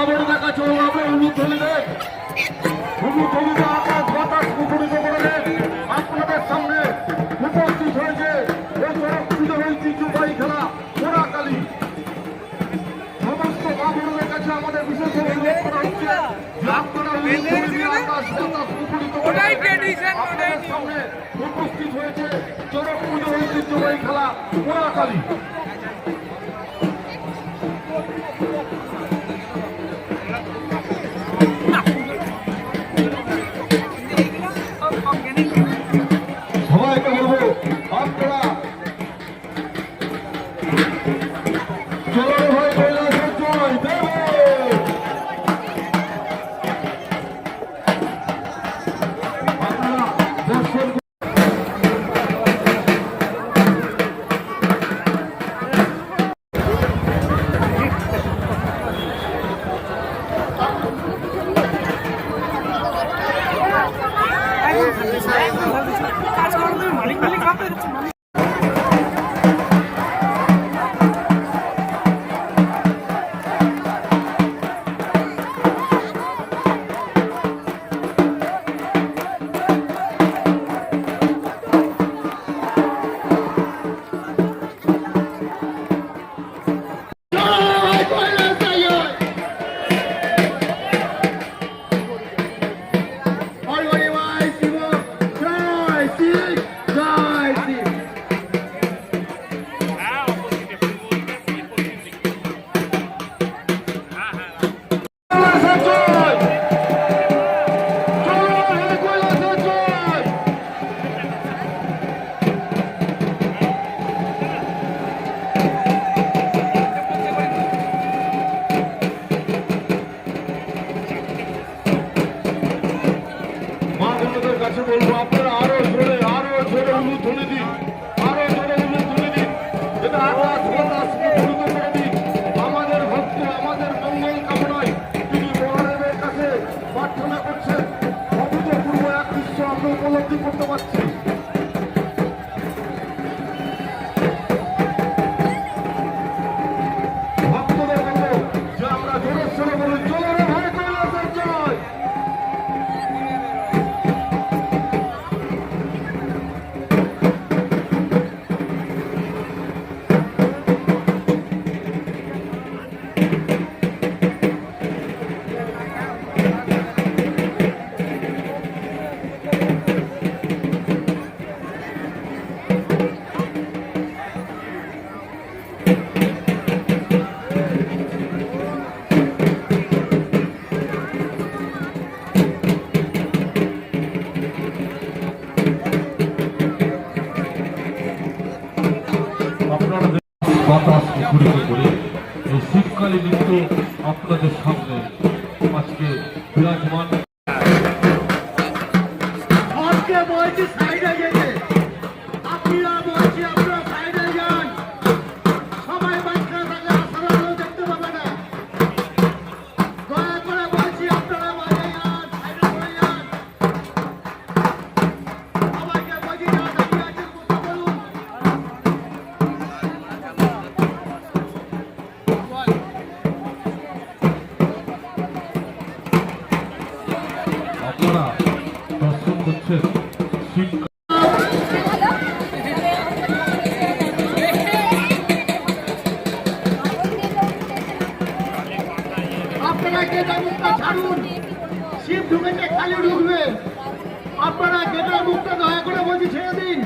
বাবরদের কাছে ওভাবে উলুধ্বনিদের আকাশ বাতাস মুখরিত করে দেন। আপনাদের সামনে উপস্থিত হয়েছে এই চরক পুজোর ঐতিহ্যবাহী খেলা পোড়াকালী। সমস্ত বাবরদের কাছে আমাদের বিশেষ অনুরোধ করা হচ্ছে যে আপনারা আকাশ বাতাস মুখরিত করে আপনাদের সামনে উপস্থিত হয়েছে চরক পুজোর ঐতিহ্যবাহী খেলা পোড়াকালী। সবাইকে বলবো আপনারা চলো ভাই কৈলাসের জয় দেব। আপনারা দর্শন কাছে বলবো আপনারা আরো জোরে উলুধ্বনি দিন, আরো জোরে উলুধ্বনি দিন। এটা আকাশ বাতাস মুখরিত করে দিন। আমাদের ভক্ত আমাদের মঙ্গল কামনায় তিনি মহাদেবের কাছে প্রার্থনা করছেন। অভূতপূর্ব এক দৃশ্য আমরা উপলব্ধি করতে পারছি। ভক্তদের বলবো যে আমরা জোরের সরে বলি চলো রে ভাই কৈলাসের জয়। বাতাস মুখরিত করে এই শীতকালী নৃত্য আপনাদের সামনে আজকে বিরাজমান। আজকে বলছি সাইডে যেতে, আপনারা বলছি আপনারা সাইডে যান। সবাই বাচ্চা থাকে আসার আলো দেখতে পাবে না। দয়া করে বলছি আপনারা বাইরে যান, সাইডে চলে যান। সবাইকে বলছি যা দাঁড়িয়ে আছেন কথা বলুন। আপনারা দর্শন করছেন আপনারা গেটের মুখটা ছাড়ুন। শিব ঢুকেছে খালি ঢুকবে। আপনারা গেটের মুখটা দয়া করে বলছি ছেড়ে দিন।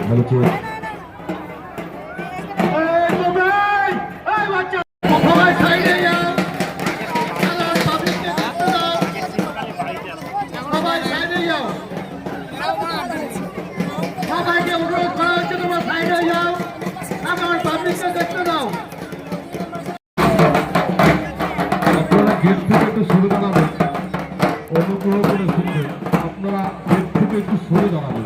ভালো চোখ সবাই সাইডে যাও, সবাই সাইডে যাও। সবাইকে অনুরোধ করা হচ্ছে তোমরা সাইডে যাও, আমার পাবলিককে দেখতে দাও। আপনারা গেট থেকে একটু শুরু করা অনুগ্রহ করে শুনবেন। থেকে একটু সরে দাঁড়াবে।